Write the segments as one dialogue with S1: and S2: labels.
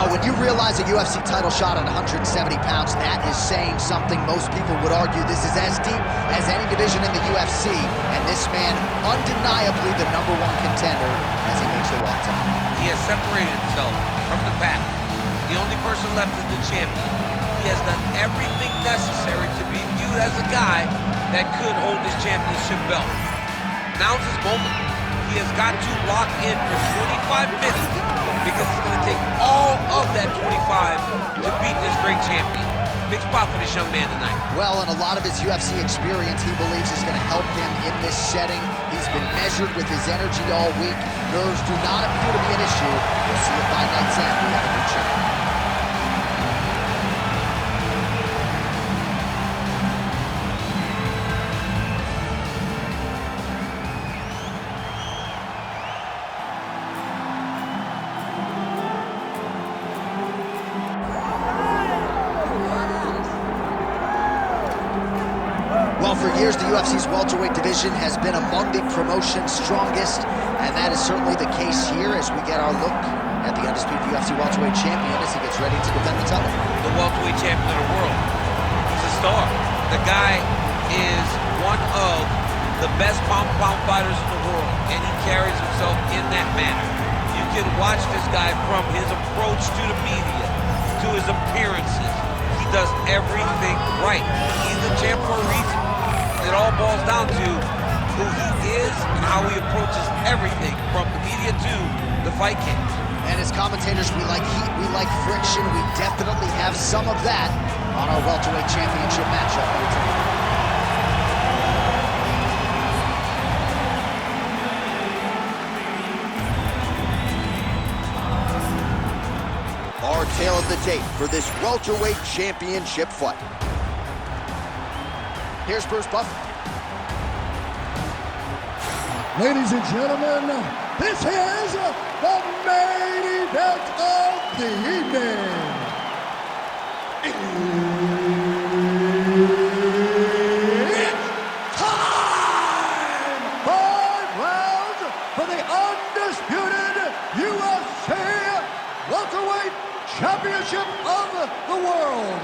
S1: Well, when you realize a UFC title shot at 170 pounds, that is saying something. Most people would argue this is as deep as any division in the UFC, and this man, undeniably the #1 contender as he makes the walk tonight.
S2: He has separated himself from the pack. The only person left is the champion. He has done everything necessary to be viewed as a guy that could hold this championship belt. Now's his moment. He has got to lock in for 25 minutes because it's going to take all of that 25 to beat this great champion. Big spot for this young man tonight.
S1: Well, and a lot of his UFC experience, he believes, is going to help him in this setting. He's been measured with his energy all week. Nerves do not appear to be an issue. We'll see if by night's end we have a new champion. Well, for years, the UFC's welterweight division has been among the promotion's strongest, and that is certainly the case here as we get our look at the undisputed UFC welterweight champion as he gets ready to defend the title.
S2: The welterweight champion of the world. He's a star. The guy is one of the best pound-for-pound fighters in the world, and he carries himself in that manner. You can watch this guy from his approach to the media, to his appearances. He does everything right. He's the champ for a reason. It all boils down to who he is and how he approaches everything from the media to the fight game.
S1: And as commentators, we like heat, we like friction. We definitely have some of that on our welterweight championship matchup here tonight. Our tale of the tape for this welterweight championship fight. Here's Bruce Buffer.
S3: Ladies and gentlemen, this is the main event of the evening. It's time! 5 rounds for the undisputed UFC welterweight championship of the world.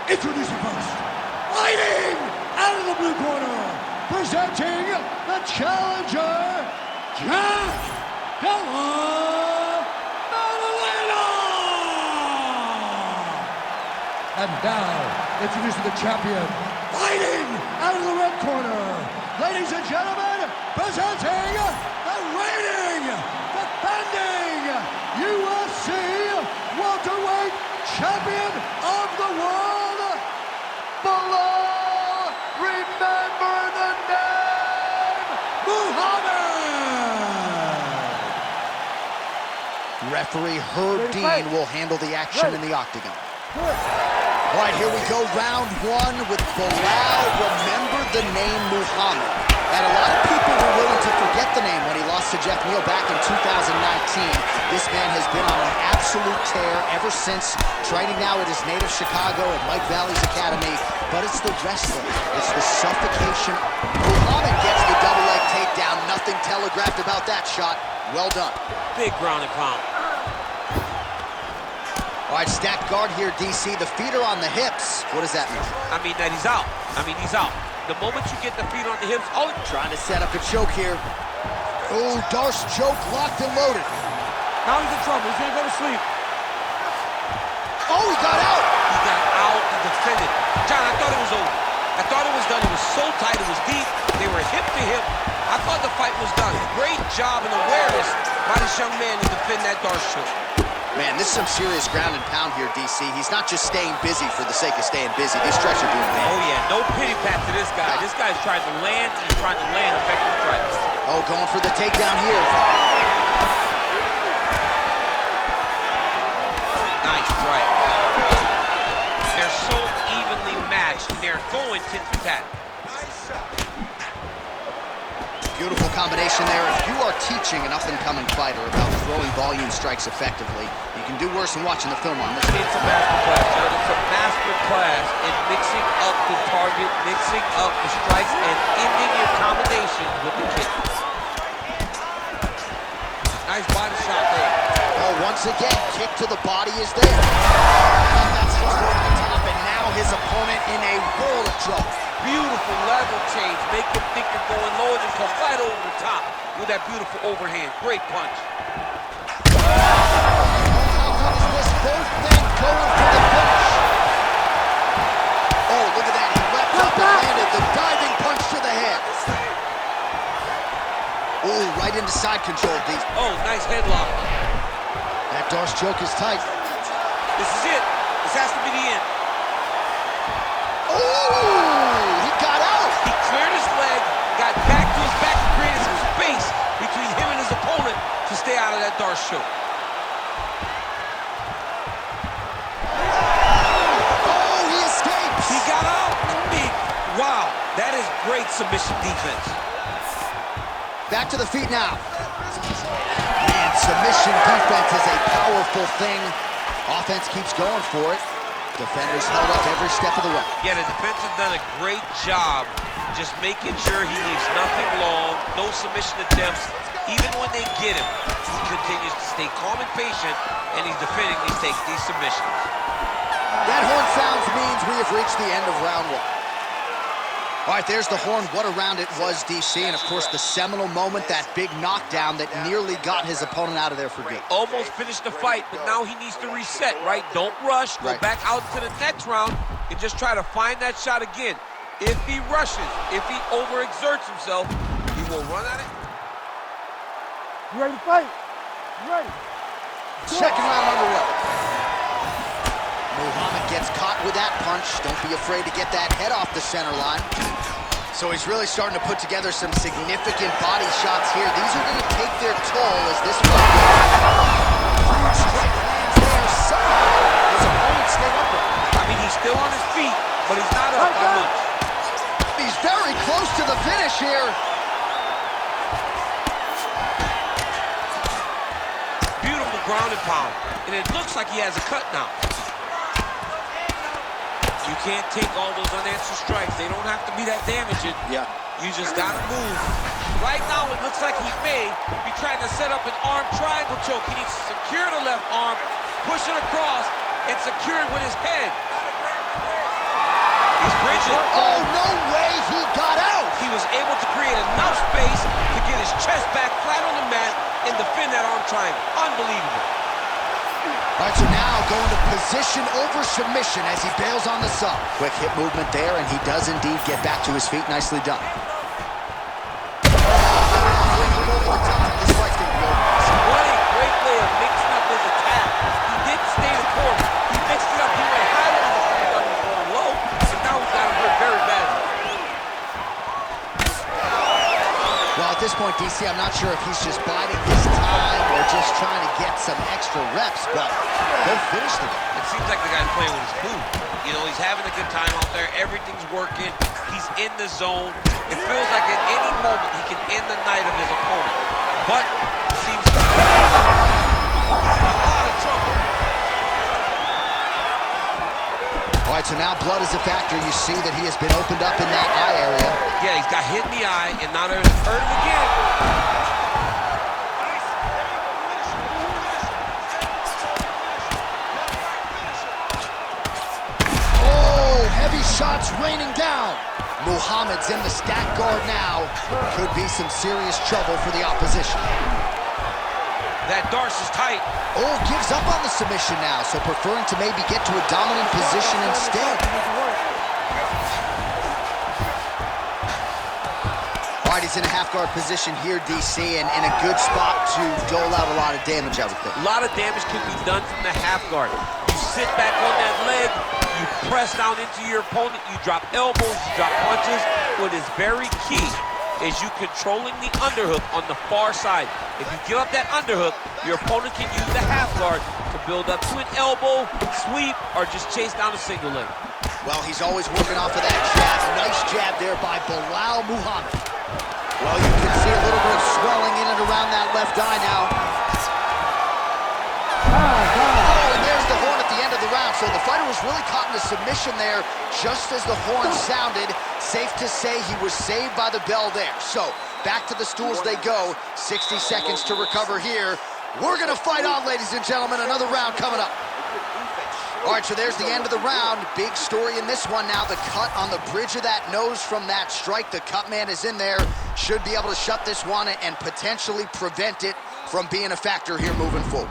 S3: Introducing first, fighting out of the blue corner, presenting the challenger, Jack Della Maddalena. And now, introducing the champion, fighting out of the red corner, ladies and gentlemen, presenting the reigning, defending UFC welterweight champion of the world, Belal, remember the name, Muhammad.
S1: Referee Herb Dean will handle the action in the octagon. All right, here we go, round 1 with Belal, remember the name Muhammad. And a lot of people were willing to forget the name when he lost to Jeff Neal back in 2019. This man has been on an absolute tear ever since, training now at his native Chicago at Mike Valley's Academy. But it's the wrestling, it's the suffocation. Muhammad gets the double leg takedown, nothing telegraphed about that shot. Well done.
S2: Big ground and pound.
S1: All right, stacked guard here, DC. The feet are on the hips. What does that mean?
S2: I mean that he's out. He's out. The moment you get the feet on the hips,
S1: trying to set up a choke here. Oh, Darce choke locked and loaded.
S2: now he's in trouble. He's gonna go to sleep.
S1: Oh, he got out.
S2: He got out and defended. John, I thought it was over. I thought it was done. It was so tight. It was deep. They were hip to hip. I thought the fight was done. Great job and awareness by this young man to defend that Darce choke.
S1: Man, this is some serious ground and pound here, DC. He's not just staying busy for the sake of staying busy. These strikes are doing bad.
S2: Oh, yeah. No pity pat to this guy. This guy's trying to land, and he's trying to land effective strikes.
S1: Oh, going for the takedown here.
S2: Nice strike. They're so evenly matched. They're going tit for tat.
S1: Beautiful combination there. If you are teaching an up-and-coming fighter about throwing volume strikes effectively, you can do worse than watching the film on this.
S2: It's a master class, John. It's a master class in mixing up the target, mixing up the strikes, and ending your combinations with the kick. Nice body shot there.
S1: Oh, once again, kick to the body is there. That's just over the top, and now his opponent in a world of trouble.
S2: Beautiful level change. Make him think you're going low and then come right over the top with that beautiful overhand. Great punch.
S1: How comes this? Both men going for the finish. Oh, look at that. He leapt up and landed the diving punch to the head. Ooh, right into side control, D.
S2: Oh, nice headlock.
S1: That Darce choke is tight.
S2: This is it. This has to be the end.
S1: Ooh, he got out.
S2: He cleared his leg, got back to his back and created some space between him and his opponent to stay out of that Darce choke.
S1: Oh, he escapes.
S2: He got out. Wow, that is great submission defense.
S1: Back to the feet now. Man, submission defense is a powerful thing. Offense keeps going for it. Defenders held up every step of the way.
S2: Yeah, the defense has done a great job just making sure he leaves nothing long, no submission attempts. Even when they get him, he continues to stay calm and patient, and he's defending these submissions.
S1: That horn sounds means we have reached the end of round one. All right, there's the horn. What a round it was, DC. And, of course, the seminal moment, that big knockdown that nearly got his opponent out of there for good.
S2: Almost finished the fight, but now he needs to reset, right? Don't rush. Go back out to the next round and just try to find that shot again. If he rushes, if he overexerts himself, he will run at it.
S4: You ready to fight? You ready?
S1: Second round underway. Muhammad gets caught with that punch. Don't be afraid to get that head off the center line. So he's really starting to put together some significant body shots here. These are going to take their toll as this one goes. Huge strike lands there. Somehow his opponent stayed upright.
S2: I mean, he's still on his feet, but he's not up by much.
S1: He's very close to the finish here.
S2: Beautiful ground and pound. And it looks like he has a cut now. You can't take all those unanswered strikes. They don't have to be that damaging.
S1: Yeah.
S2: You just gotta move. Right now, it looks like he may be trying to set up an arm triangle choke. He needs to secure the left arm, push it across, and secure it with his head. He's bridging.
S1: Oh, no way he got out.
S2: He was able to create enough space to get his chest back flat on the mat and defend that arm triangle. Unbelievable.
S1: All right, so now going to position over submission as he bails on the sub. Quick hip movement there, and he does indeed get back to his feet. Nicely done. This fight's gonna be over.
S2: What a great way of mixing up his attack. He didn't stay the course. He mixed it up. He went high on the front, on his going low, and now he's got him hurt very badly.
S1: Well, at this point, DC, I'm not sure if he's just biding his time or just trying to get some extra reps, but he'll finish the game.
S2: It seems like the guy's playing with his food. You know, he's having a good time out there. Everything's working. He's in the zone. It feels like at any moment he can end the night of his opponent. But it seems to be a lot of trouble.
S1: All right, so now blood is a factor. You see that he has been opened up in that eye area.
S2: Yeah, he's got hit in the eye, and now there's hurt him again.
S1: Heavy shots raining down. Muhammad's in the stack guard now. Could be some serious trouble for the opposition.
S2: That Darce is tight.
S1: Oh, gives up on the submission now, so preferring to maybe get to a dominant position instead. All right, he's in a half-guard position here, DC, and in a good spot to dole out a lot of damage, I would think.
S2: A lot of damage can be done from the half guard. You sit back on that leg, you press down into your opponent, you drop elbows, you drop punches. What is very key is you controlling the underhook on the far side. If you give up that underhook, your opponent can use the half guard to build up to an elbow, sweep, or just chase down a single leg.
S1: Well, he's always working off of that jab. Nice jab there by Belal Muhammad. Well, you can see a little bit of swelling in and around that left eye now. Oh, and there's the horn at the end of the round. So the fighter was really caught in a submission there just as the horn sounded. Safe to say he was saved by the bell there. So back to the stools they go. 60 seconds to recover here. We're gonna fight on, ladies and gentlemen. Another round coming up. All right, so there's the end of the round. Big story in this one now. The cut on the bridge of that nose from that strike. The cut man is in there. Should be able to shut this one and potentially prevent it from being a factor here moving forward.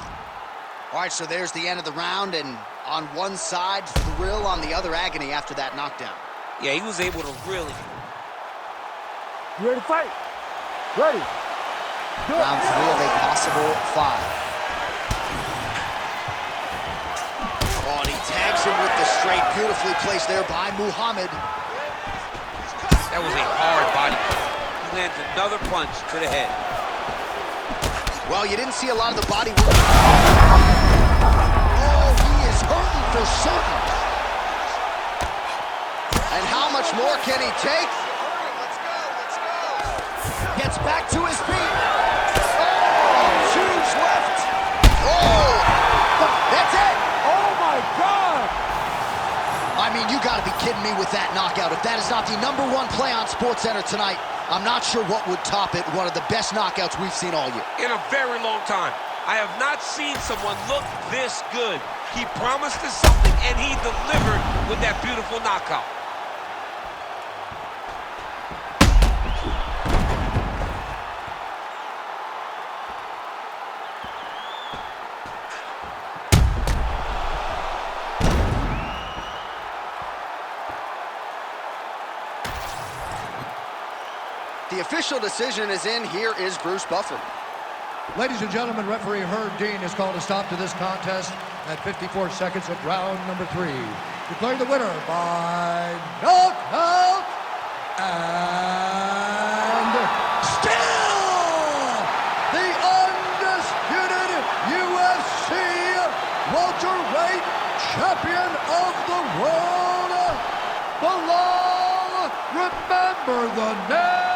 S1: All right, so there's the end of the round, and on one side, thrill, on the other, agony after that knockdown.
S2: Yeah, he was able to really...
S4: You ready to fight? Ready.
S1: Round 3 of a possible 5. Oh, and he tags him with the straight. Beautifully placed there by Muhammad.
S2: That was a hard body punch. He lands another punch to the head.
S1: Well, you didn't see a lot of the body work. Oh, he is hurting for certain. And how much more can he take? Gets back to his feet. Oh, huge left. Oh, that's it.
S4: Oh, my God.
S1: I mean, you gotta be kidding me with that knockout. If that is not the #1 play on SportsCenter tonight, I'm not sure what would top it. One of the best knockouts we've seen all year.
S2: In a very long time. I have not seen someone look this good. He promised us something, and he delivered with that beautiful knockout.
S1: The official decision is in. Here is Bruce Buffer.
S3: Ladies and gentlemen, referee Herb Dean has called a stop to this contest at 54 seconds of round number 3. Declaring the winner by knockout and still the undisputed UFC welterweight champion of the world, Bellal. Remember the name.